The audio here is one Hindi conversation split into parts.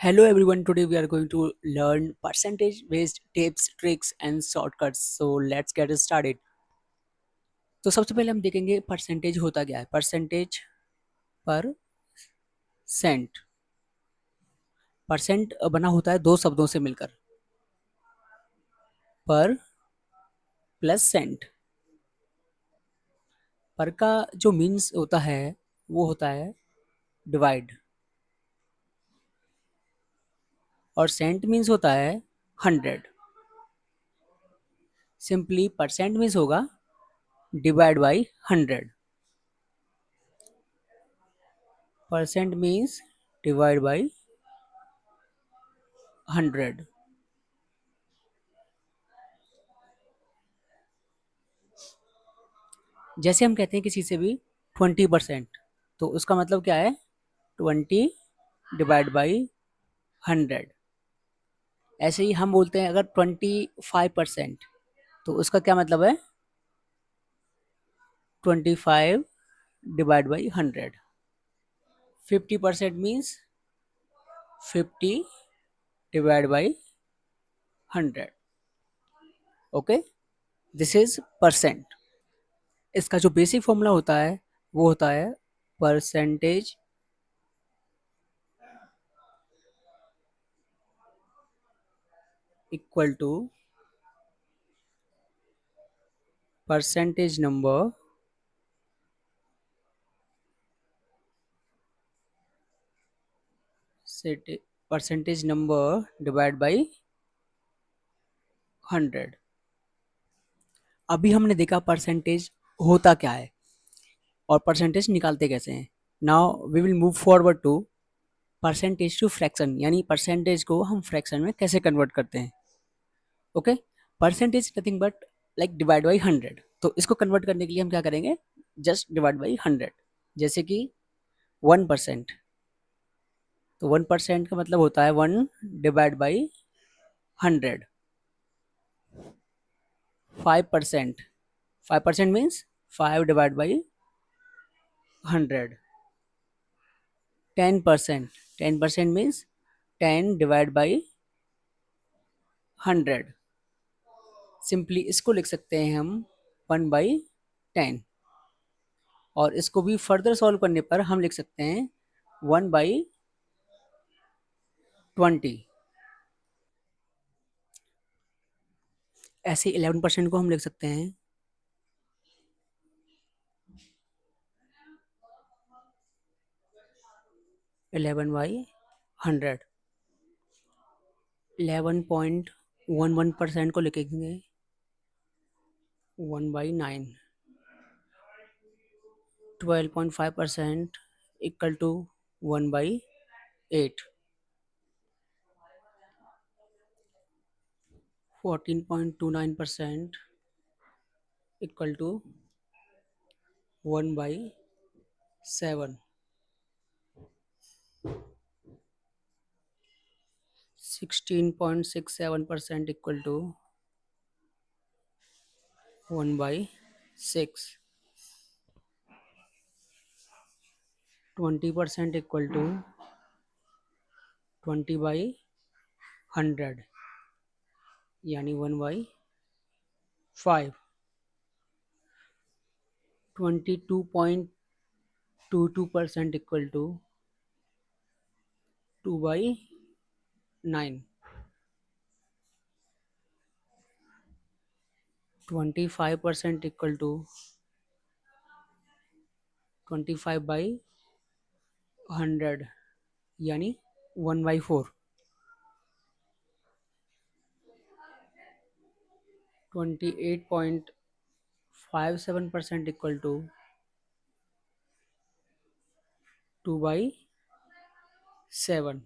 Hello everyone, today we are going to learn percentage based tips, tricks and shortcuts. So let's get started. तो सबसे पहले हम देखेंगे परसेंटेज होता क्या है. परसेंटेज पर सेंट. परसेंट बना होता है दो शब्दों से मिलकर, पर प्लस सेंट. पर का जो मीन्स होता है वो होता है डिवाइड, और सेंट मीन्स होता है 100. सिंपली परसेंट मीन्स होगा divide by 100. Percent means divide by 100. जैसे हम कहते हैं किसी से भी 20%, तो उसका मतलब क्या है 20 डिवाइड बाई 100. ऐसे ही हम बोलते हैं अगर 25%, तो उसका क्या मतलब है 25 divide by 100. 50% means 50 divide by 100. Okay, this is percent. इसका जो बेसिक फॉर्मूला होता है वो होता है percentage equal to percentage number percentage number divide by 100. अभी हमने देखा परसेंटेज होता क्या है और परसेंटेज निकालते कैसे हैं. Now we will move forward to percentage to fraction, यानी परसेंटेज को हम फ्रैक्शन में कैसे कन्वर्ट करते हैं. Okay, percentage nothing but like divide by 100. तो इसको कन्वर्ट करने के लिए हम क्या करेंगे, जस्ट डिवाइड बाई 100. जैसे कि 1%, तो 1% का मतलब होता है 1 divide by 100. 5%, 5% means 5 divide by 100. 10%, 10% means 10 divide by 100. Simply इसको लिख सकते हैं हम 1/10, और इसको भी फर्दर सॉल्व करने पर हम लिख सकते हैं 1/20. ऐसे 11% को हम लिख सकते हैं 11/100. 11.11% को लिखेंगे 1/9. 12.5% equal to 1/8. 14.29% equal to 1/7. 16.67% equal to 1/6. 20% equal to 20/100, यानी 1/5. 22.22% equal to 2/9. 25% equal to 25/100, यानी 1/4. 28.57% equal to 2/7.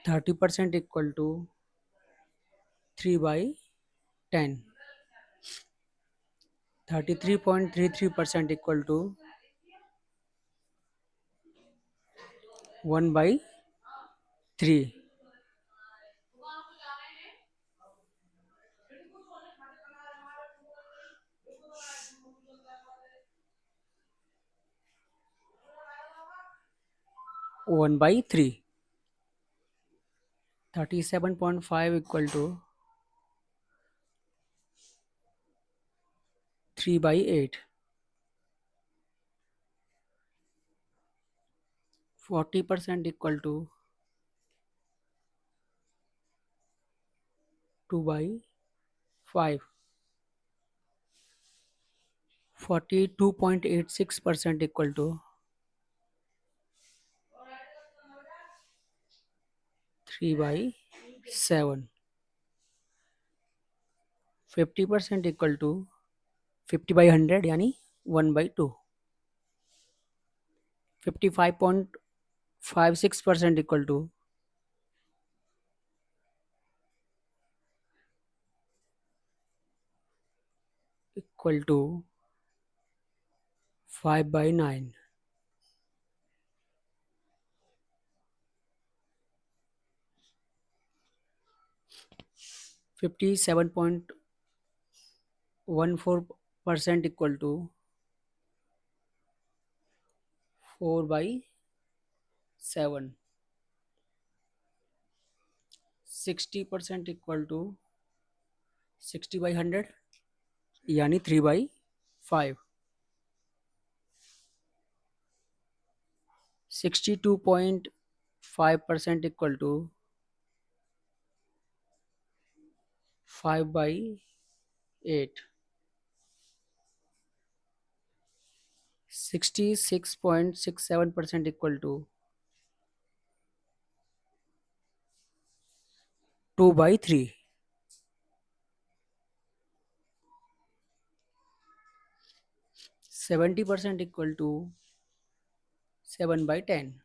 30% equal to 3/10. 33.33% equal to 1/3. 1 by 3. 37.5 equal to 3 by 8. 40% equal to 2 by 5. 42.86% equal to 3 by 7. 50% equal to 50 by 100 यानी 1 by 2. 55.56% equal to 5 by 9. 57.14% equal to 4 by 7. 60% equal to 60 by 100 यानी 3 by 5. 62.5% equal to 5 by 8. 66.67% equal to 2 by 3. 70% equal to 7 by 10.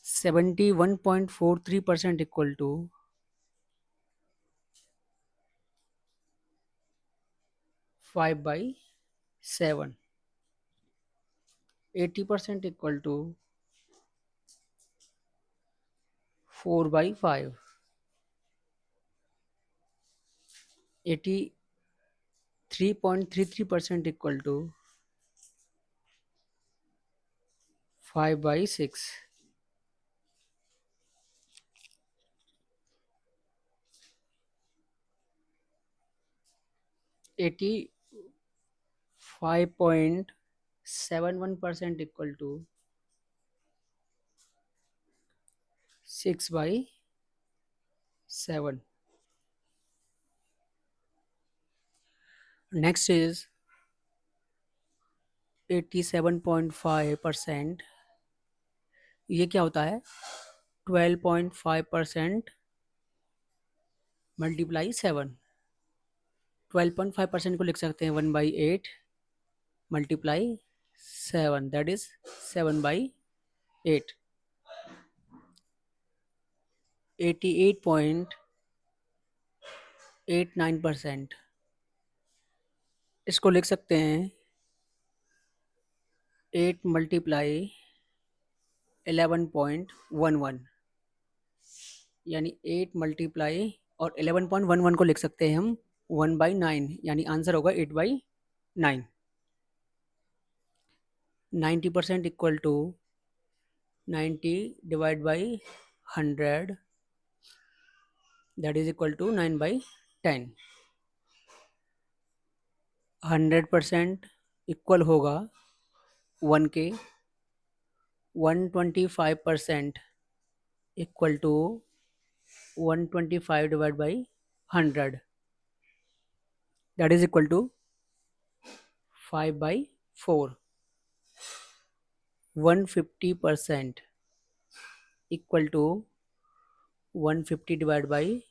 71.43% equal to 5 by 7. 80% equal to 4 by 5. 83.33% equal to 5 by 6. 85.71% equal to 6 by 7. Next is 87.5%. ये क्या होता है? 12.5% मल्टीप्लाई 7. 12.5% को लिख सकते हैं 1 by 8 multiply 7, that is 7 by 8. 88.89% इसको लिख सकते हैं 8 मल्टीप्लाई 11.11 यानी 8 मल्टीप्लाई और 11.11 को लिख सकते हैं हम 1 by 9 यानी आंसर होगा 8 by 9. 90% equal to 90 divide by 100 that is equal to 9 by 10. 100% equal होगा 1 के. 125% equal to 125 divide by 100 that is equal to 5 by 4. 150% equal to 150 divide by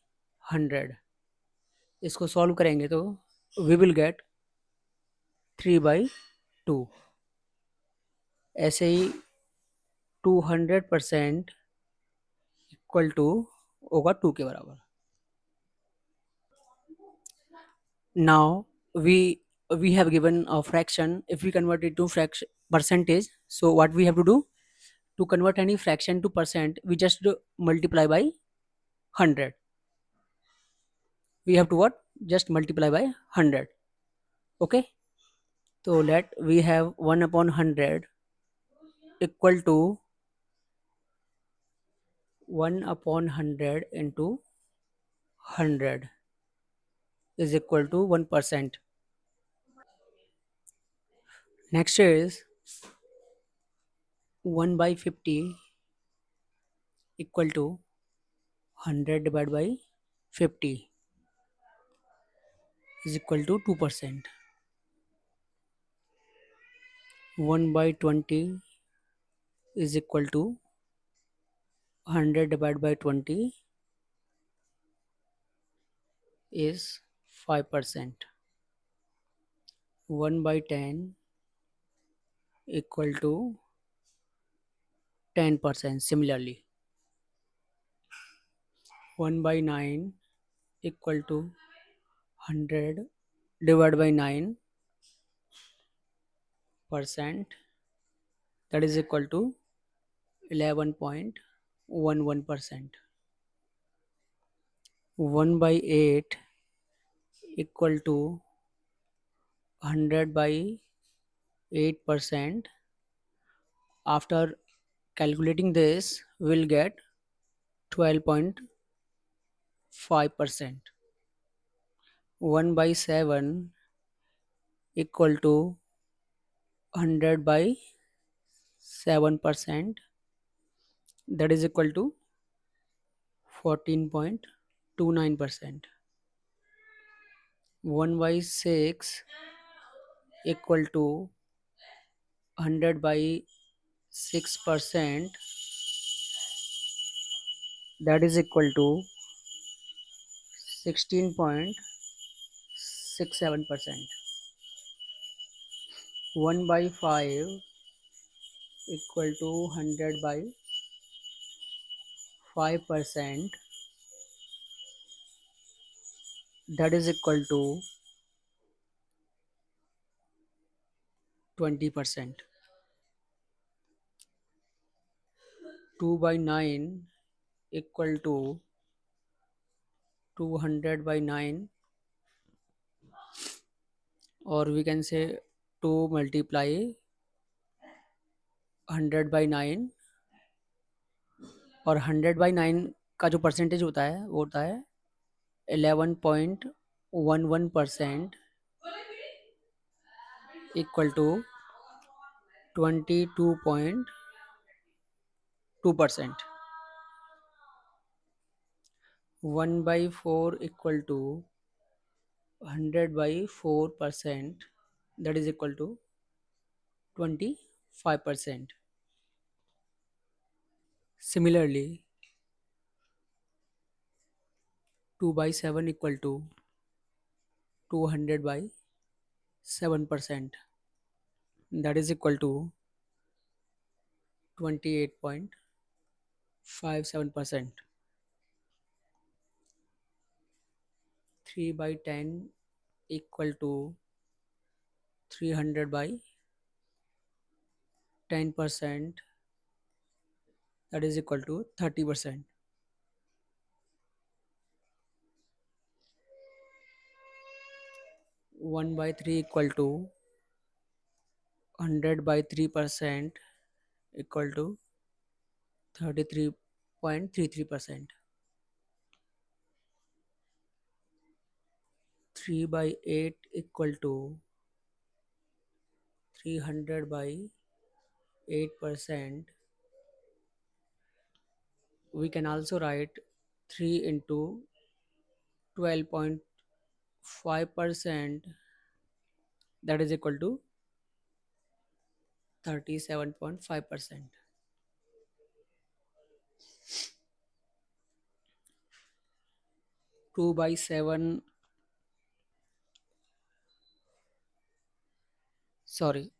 100. इसको सॉल्व करेंगे तो वी विल गेट 3 by 2. ऐसे ही 200% इक्वल टू होगा 2 के बराबर. Now we have given a fraction. If we convert it to fraction percentage, so what we have to do to convert any fraction to percent, we just multiply by 100. We have to what? Just multiply by 100. Okay. So let we have 1 upon 100 equal to 1 upon 100 into 100 is equal to 1%. Next is 1 by 50 equal to 100 divided by 50 is equal to 2%. 1 by 20 is equal to 100 divided by 20 is 5%. 1 by 10 equal to 10%. Similarly, 1 by 9 equal to 100 divided by 9%, that is equal to 11.11%. 1 by 8 equal to 100 by 8%. After calculating this, we'll get 12.5%. 1 by 7 equal to 100 by 7%, that is equal to 14.29%. 1 by 6 equal to 100 by 6%, that is equal to 16.67%. 1 by 5 equal to 100 by 5%, that is equal to 20%. 2 by 9 equal to 200 by 9, or we can say 2 multiply 100 by 9, और 100 बाई 9 का जो परसेंटेज होता है वो होता है 11.11% equal to 22.2%. 1 by 4 equal to 100 by 4%, that is equal to 25%. Similarly, 2 by 7 equal to 200 by 7%, that is equal to 28.57%. 3 by 10 equal to 300 by 10%, that is equal to 30%. 1 by 3 equal to 100 by 3% equal to 33.33%. 3 by 8 equal to 300 by 8%. We can also write 3 into 12.5%, that is equal to 37.5%. 2 by 7, sorry,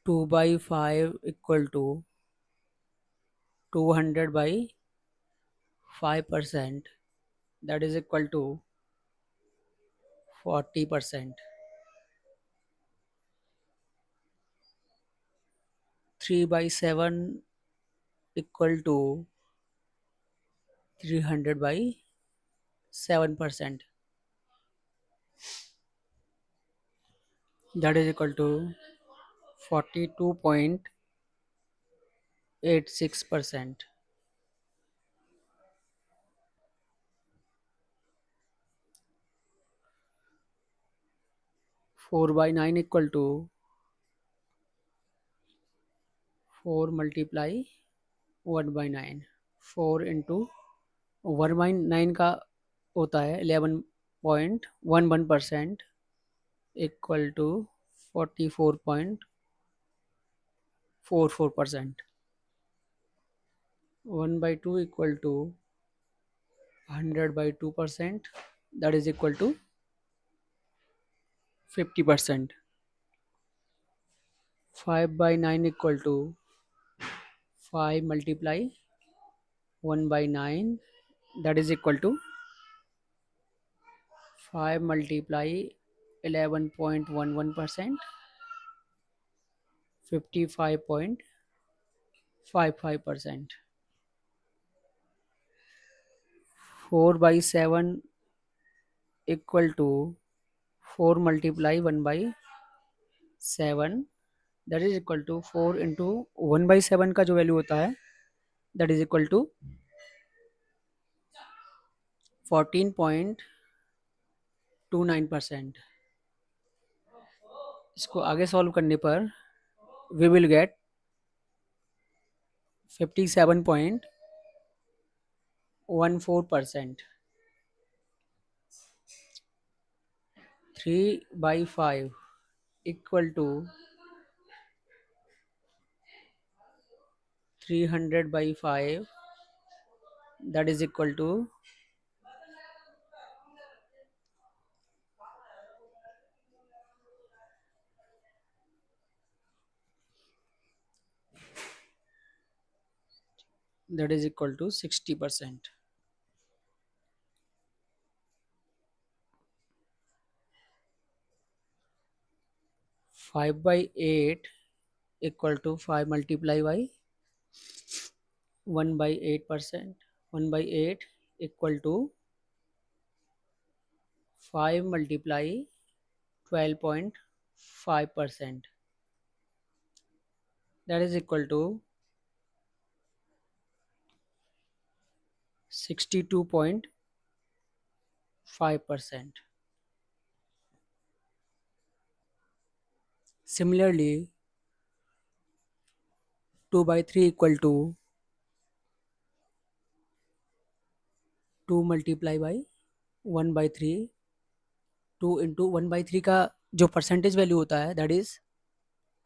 2 by 5 equal to 200 by 5%, that is equal to 40%. 3 by 7 equal to 300 by 7%, that is equal to 42.86%. 4 by 9 equal to 4 multiply 1 by 9. 4 into 1 by 9 का होता है 11.11% equal to 44.44%. 1 by 2 equal to 100 by 2%, that is equal to 50%. 5 by 9 equal to 5 multiply 1 by 9, that is equal to 5 multiply 11.11%, 55.55%. 4 by 7 equal to 4 multiply 1 by 7, that is equal to 4 into 1 by 7 का जो वैल्यू होता है that is equal to 14.29%. इसको आगे सॉल्व करने पर we will get 57.14%. 3 by 5 equal to 300 by 5, that is equal to 60%. 5 by 8 equal to 5 multiply by 1 by 8%. 1 by 8 equal to 5 multiply 12.5%, that is equal to 62.5%. Similarly, 2 by 3 equal to 2 multiply by 1 by 3. 2 into 1 by 3 का जो परसेंटेज वैल्यू होता है that is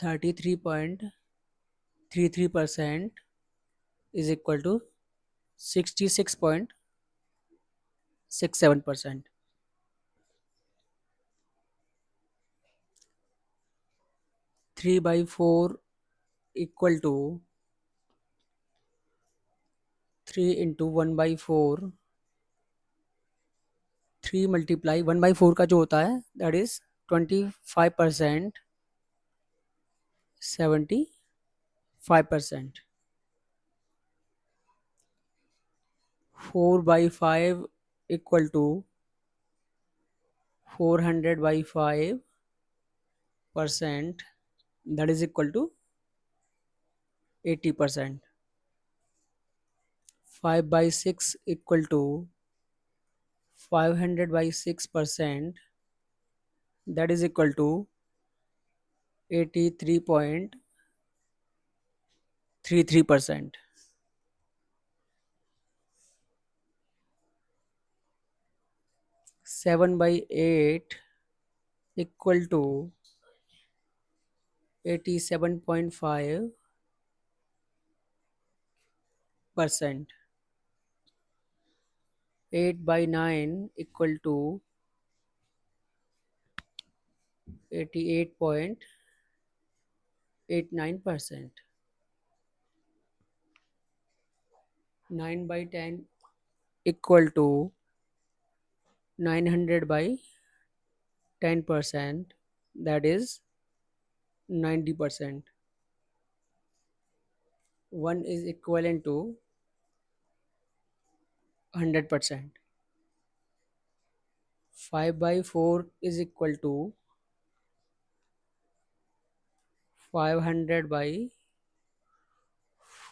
33.33% is equal to 66.67%. 3 by 4 equal to 3 into 1 by 4. 3 multiply 1 by 4 का जो होता है that is 25%, 75%. 4 by 5 equal to 400 by 5%, that is equal to 80%. 5 by 6 equal to 500 by 6%, that is equal to 83.33%. 7 by 8 equal to 87.5%. 8 by 9 equal to 88.89%. 9 by 10 equal to 900 by 10%, that is 90%. 1 is equivalent to 100%. 5 by 4 is equal to 500 by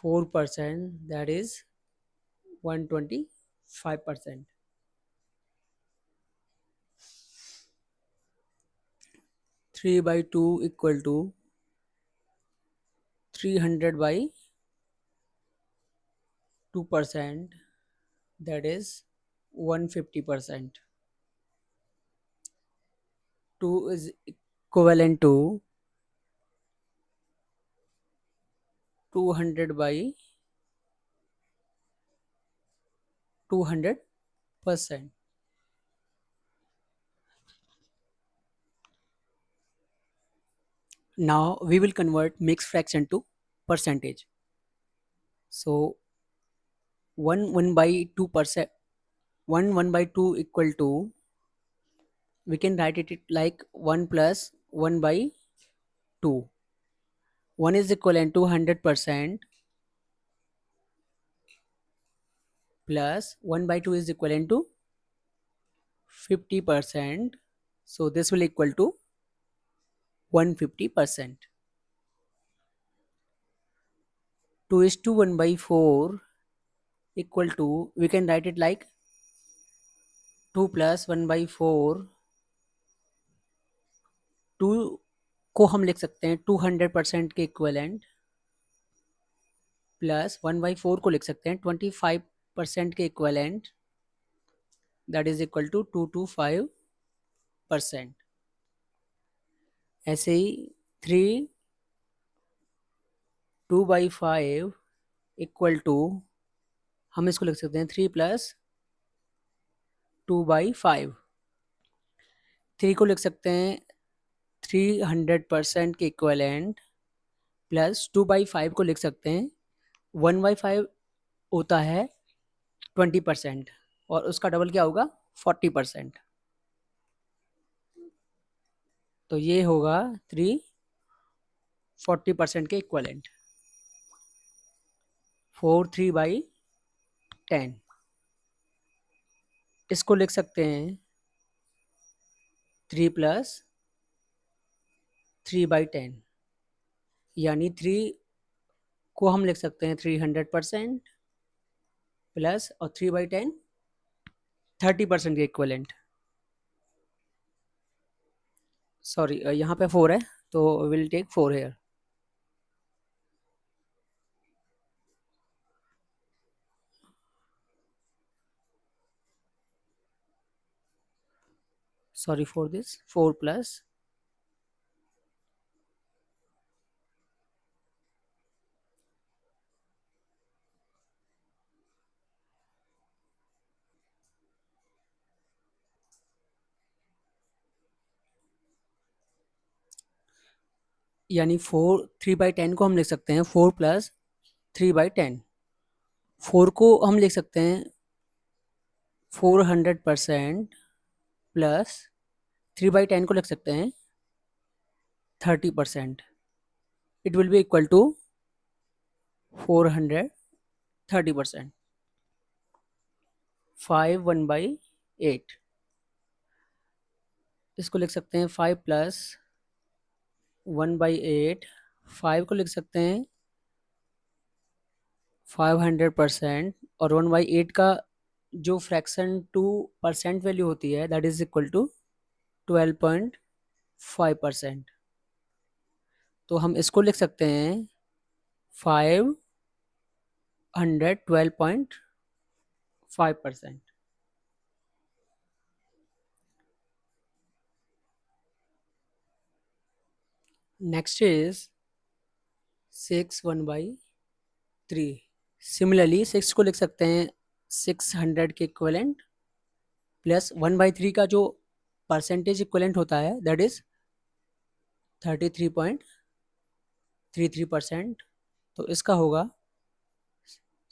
4%, that is 125%. 3 by 2 equal to 300 by 2%, that is 150%. 2 is equivalent to 200 by 200%. Now we will convert mixed fraction to percentage. So 1 by 2%, 1 by 2 equal to, we can write it like 1 plus 1 by 2. 1 is equivalent to 100% plus 1 by 2 is equivalent to 50%. So this will equal to 150%. 2 is to 1 by 4 equal to, we can write it like 2 plus 1 by 4. 2 को हम लिख सकते हैं 200% के इक्वलेंट, प्लस 1 बाई 4 को लिख सकते हैं 25% के equivalent, that is equal to 225%. ऐसे ही 3 2 बाई 5 इक्वल टू, हम इसको लिख सकते हैं 3 प्लस 2 बाई 5. 3 को लिख सकते हैं 300% के इक्वलेंट, प्लस 2 बाई 5 को लिख सकते हैं 1 बाई 5 होता है 20% और उसका डबल क्या होगा 40%. तो ये होगा 3 40% के इक्वलेंट. 4 3 बाई 10, इसको लिख सकते हैं 3 प्लस 3 बाई 10, यानी 3 को हम लिख सकते हैं 300% प्लस और 3 बाई 10 30% के इक्वलेंट. सॉरी यहाँ पे 4 है तो will take 4 here. Sorry for this. 4 plus यानी 4 3 बाई 10 को हम लिख सकते हैं 4 प्लस 3 बाई 10. 4 को हम लिख सकते हैं 400% प्लस 3 बाई 10 को लिख सकते हैं 30%. It will be equal to 430%. 5 1 by 8, इसको लिख सकते हैं 5 प्लस 1 बाई 8. 5 को लिख सकते हैं 500% और 1 बाई 8 का जो फ्रैक्शन टू परसेंट वैल्यू होती है दैट इज इक्वल टू 12.5%. तो हम इसको लिख सकते हैं 512.5%. Next is 6 1 by 3. सिमिलरली 6 को लिख सकते हैं 600 के इक्वलेंट प्लस 1 बाई 3 का जो परसेंटेज इक्वलेंट होता है दैट इज 33.33%. तो इसका होगा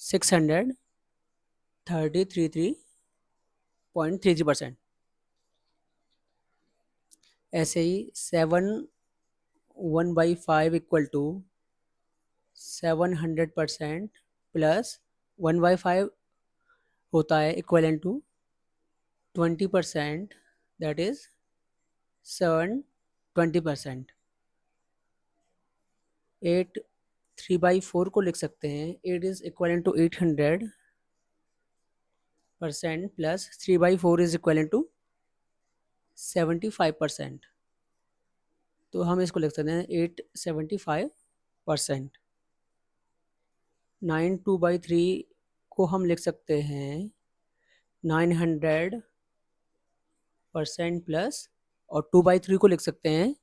633.33%. ऐसे ही 7 1 by 5 equal to 700% plus 1 by 5 होता है इक्वलेंट टू 20%, दैट इज 7 20%। 8 3/4 को लिख सकते हैं, 8 is equivalent to 800% plus 3/4 is equivalent to 75%। तो हम इसको लिख सकते हैं 875%। 9 2/3 को हम लिख सकते हैं 900% प्लस, और 2/3 को लिख सकते हैं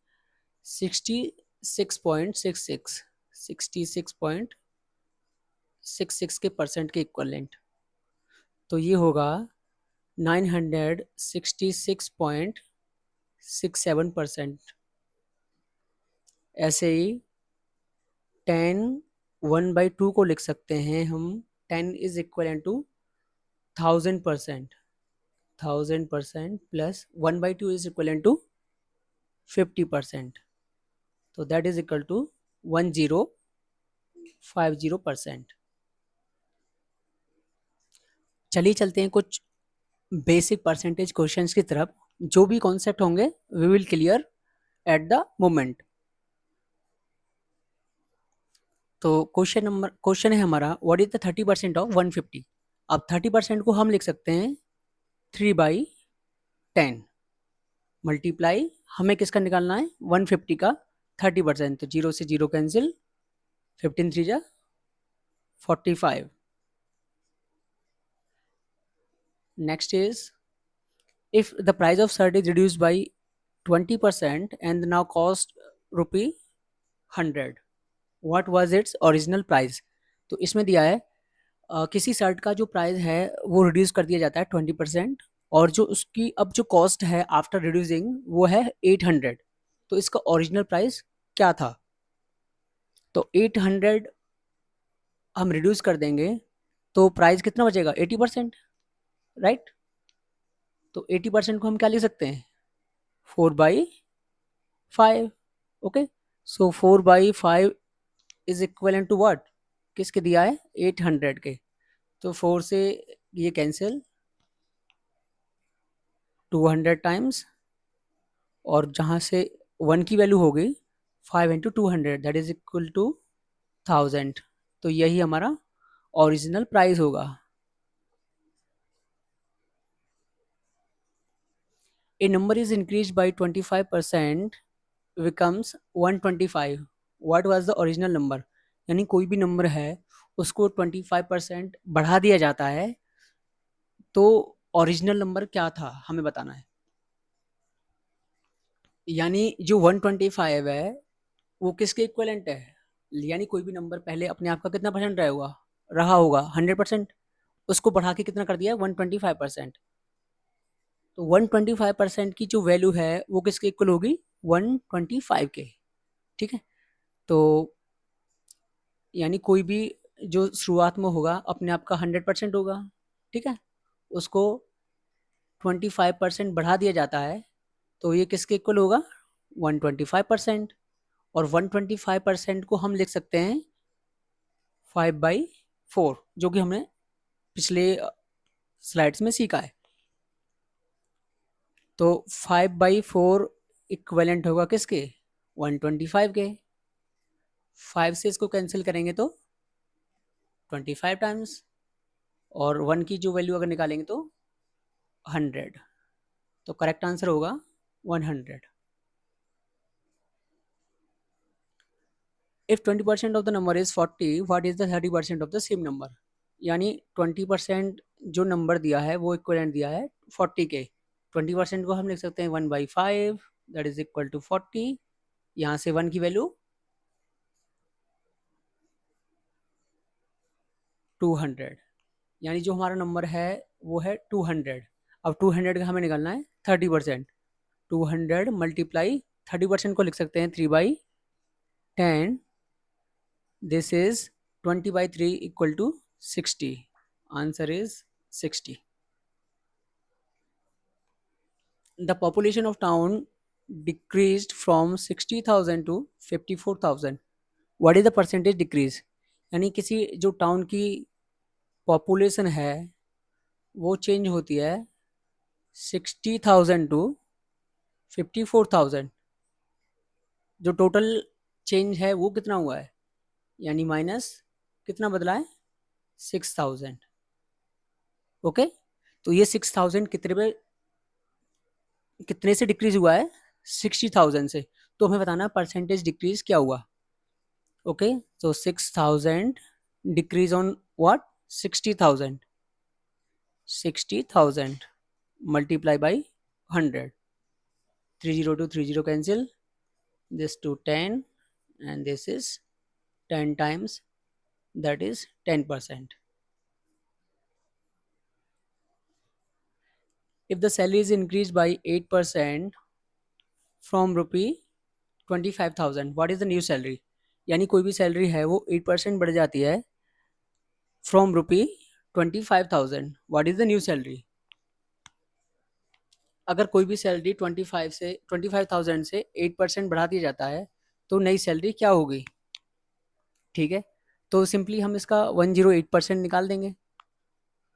66.66, 66.66 के परसेंट के इक्वलेंट। तो ये होगा 966.67%। ऐसे ही 10 1/2 को लिख सकते हैं हम, 10 is equal to 1000%, 1000% plus 1/2 is equal to 50%। तो दैट इज इक्वल टू 1050%। चलिए चलते हैं कुछ बेसिक परसेंटेज क्वेश्चंस की तरफ। जो भी कॉन्सेप्ट होंगे we will clear at the moment. तो क्वेश्चन है हमारा, व्हाट इज द 30% ऑफ 150। अब 30% को हम लिख सकते हैं 3/10 मल्टीप्लाई, हमें किसका निकालना है 150 का 30%। तो 0 से 0 कैंसिल, 15 3 जा 45। Next is, if the price of shirt is reduced by 20% and now cost rupee 100, what was its original price। तो इसमें दिया है किसी शर्ट का जो प्राइस है वो रिड्यूस कर दिया जाता है 20%, और जो उसकी अब जो कॉस्ट है आफ्टर रिड्यूसिंग वो है 800। तो इसका ओरिजिनल प्राइस क्या था। तो 800 हम रिड्यूस कर देंगे तो प्राइस कितना बचेगा 80%, राइट। तो 80% को हम क्या लिख सकते हैं 4/5। Okay, so 4/5 is equal to what, किसके दिया है 800 के। तो 4 से ये कैंसिल, 200 टाइम्स, और जहाँ से 1 की वैल्यू हो गई 5 into 200 that is equal to 1000। तो यही हमारा ओरिजिनल प्राइस होगा। A number is increase by 25% becomes 125, what was the original number. यानी कोई भी नंबर है उसको 25% बढ़ा दिया जाता है, तो ओरिजिनल नंबर क्या था हमें बताना है। यानी जो 125 है वो किसके इक्वलेंट है, यानी कोई भी नंबर पहले अपने आप का कितना परसेंट रहा होगा 100%, उसको बढ़ा के कितना कर दिया 125%। तो 125% की जो वैल्यू है वो किसके इक्वल होगी 125 के। ठीक है, तो यानी कोई भी जो शुरुआत में होगा अपने आप का 100% होगा। ठीक है, उसको 25% बढ़ा दिया जाता है, तो ये किसके इक्वल होगा 125%। और 125% को हम लिख सकते हैं 5/4, जो कि हमने पिछले स्लाइड्स में सीखा है। तो 5/4 इक्वलेंट होगा किसके 125 के। 5 से इसको कैंसिल करेंगे तो 25 टाइम्स, और 1 की जो वैल्यू अगर निकालेंगे तो 100। तो करेक्ट आंसर होगा 100। If 20% of the number is 40, what is the 30% of the same number. यानी 20% जो नंबर दिया है वो इक्वलेंट दिया है 40 के। 20% को हम लिख सकते हैं 1/5 दैट इज इक्वल टू 40। यहाँ से 1 की वैल्यू 200, यानी जो हमारा नंबर है वो है 200। अब 200 का हमें निकालना है 30%। 200 मल्टीप्लाई 30% को लिख सकते हैं 3/10, this is 20/3 equal to 60। Answer is 60। The population of town decreased from 60,000 to 54,000, what is the percentage decrease। यानी किसी जो टाउन की पॉपुलेशन है वो चेंज होती है 60,000 टू 54,000। जो टोटल चेंज है वो कितना हुआ है, यानी माइनस कितना बदला है, 6,000। ओके, तो ये 6,000 कितने से डिक्रीज हुआ है, 60,000 से। तो हमें बताना परसेंटेज डिक्रीज क्या हुआ। Okay, so 6,000 decrease on what, 60,000, 60,000 multiply by 100, 30 to 30 cancel, this to 10, and this is 10 times, that is 10%. If the salary is increased by 8% from rupee 25,000, what is the new salary? यानी कोई भी सैलरी है वो 8% बढ़ जाती है from rupee 25,000, what is the new salary? अगर कोई भी सैलरी 25,000 से 8% बढ़ा दिया जाता है तो नई सैलरी क्या होगी? ठीक है, तो सिंपली हम इसका 108% निकाल देंगे।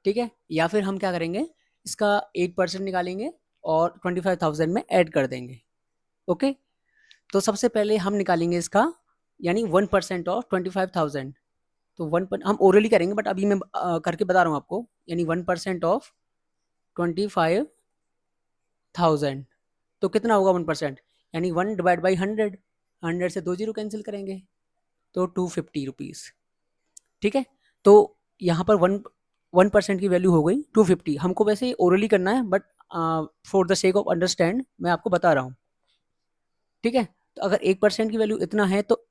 ठीक है, या फिर हम क्या करेंगे, इसका 8% निकालेंगे और 25,000 में ऐड कर देंगे। ओके, तो सबसे पहले हम निकालेंगे इसका, यानी 1% ऑफ 25,000। तो हम ओरली करेंगे, बट अभी मैं करके बता रहा हूँ आपको। यानी 1% ऑफ 25,000, तो कितना होगा 1%, यानी 1/100, 100 से 2 जीरो कैंसिल करेंगे तो 250 रुपीज़। ठीक है, तो यहाँ पर 1% की वैल्यू हो गई 250। हमको वैसे ही ओरली करना है, but for the sake of understand मैं आपको बता रहा हूँ। ठीक है, तो अगर 1% की वैल्यू इतना है तो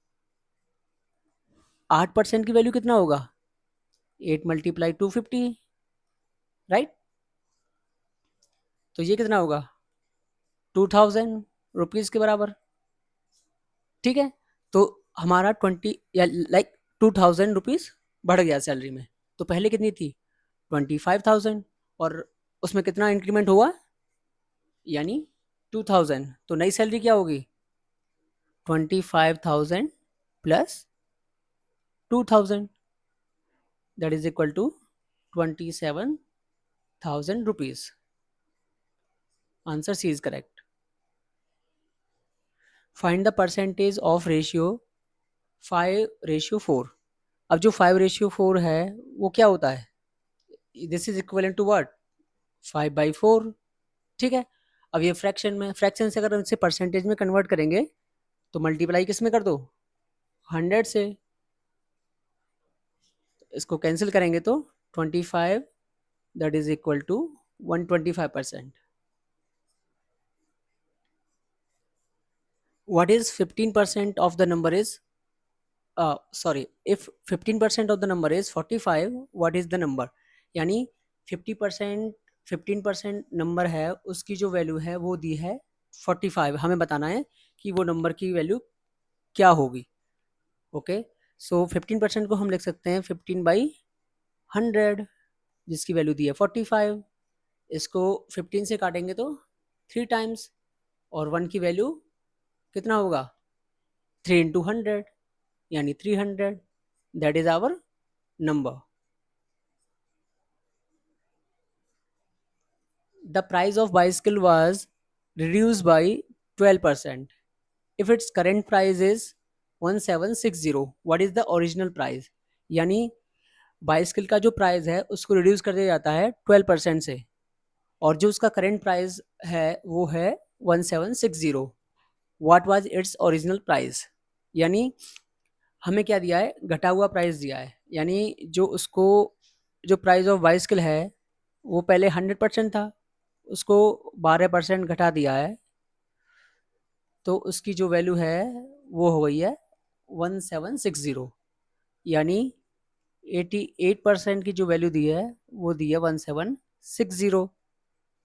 8% की वैल्यू कितना होगा, 8 मल्टीप्लाई 250, राइट? तो ये कितना होगा, 2,000 रुपीज़ के बराबर। ठीक है, तो हमारा 20 या लाइक 2,000 रुपीज़ बढ़ गया सैलरी में। तो पहले कितनी थी, 25,000, और उसमें कितना इंक्रीमेंट हुआ, यानी 2,000। तो नई सैलरी क्या होगी, 25,000 plus 2,000, that is equal to 27,000 rupees. Answer C is correct. Find the percentage of ratio 5:4। अब जो 5:4 है वो क्या होता है, this is equal to what, 5/4। ठीक है, अब ये फ्रैक्शन में, फ्रैक्शन से अगर हम इसे परसेंटेज में कन्वर्ट करेंगे तो मल्टीप्लाई किस में कर दो, 100 से। इसको कैंसिल करेंगे तो 25, that is equal to 125%। What is 15% of the number is, sorry, if 15% of the number is 45, what is the number? यानी 50%, 15% नंबर है उसकी जो वैल्यू है वो दी है 45। हमें बताना है कि वो नंबर की वैल्यू क्या होगी। ओके, सो 15% को हम लिख सकते हैं 15/100, जिसकी वैल्यू दी है 45। इसको 15 से काटेंगे तो 3 टाइम्स, और 1 की वैल्यू कितना होगा, 3 इंटू 100, यानी 300, that is our number. The price of bicycle was reduced by 12%. If its current price is 1760, what is the original price? यानी बाइसिकल का जो प्राइस है उसको रिड्यूस कर दिया जाता है 12% से, और जो उसका करेंट प्राइस है वो है 1760। What was its original price? यानी हमें क्या दिया है, घटा हुआ प्राइस दिया है। यानी जो उसको, जो प्राइस ऑफ बाइसिकल है वो पहले 100% था, उसको 12% घटा दिया है, तो उसकी जो वैल्यू है वो हो गई है 1760। यानी 88% की जो वैल्यू दी है वो दी है 1760।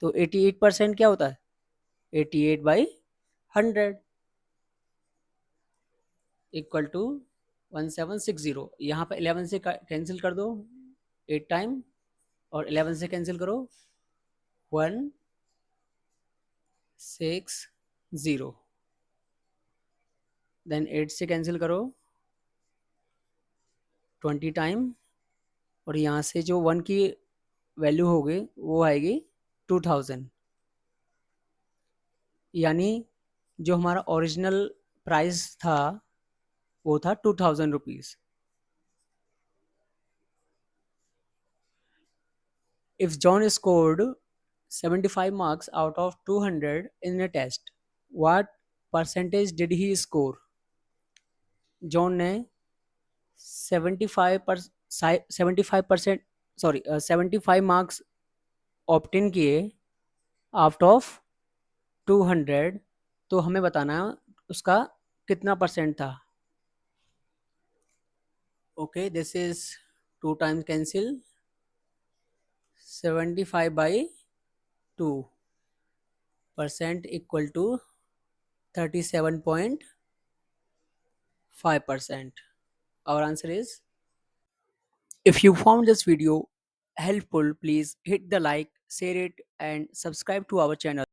तो 88% क्या होता है, 88/100 इक्वल टू 1760। यहाँ पर 11 से कैंसिल कर दो 8 टाइम, और 11 से कैंसिल करो 160, देन 8 से कैंसिल करो 20 टाइम, और यहाँ से जो 1 की वैल्यू होगी वो आएगी 2000, यानी जो हमारा ओरिजिनल प्राइस था वो था 2000 rupees. If John scored 75 marks out of 200 in a test, what percentage did he score? John ने 75% सॉरी 75 मार्क्स ऑप्टेन किए आउट ऑफ 200, तो हमें बताना है उसका कितना परसेंट था। Okay, this is 2 times cancel, 75/2 percent equal to 37.5%। Our answer is, if you found this video helpful, please hit the like, share it, and subscribe to our channel.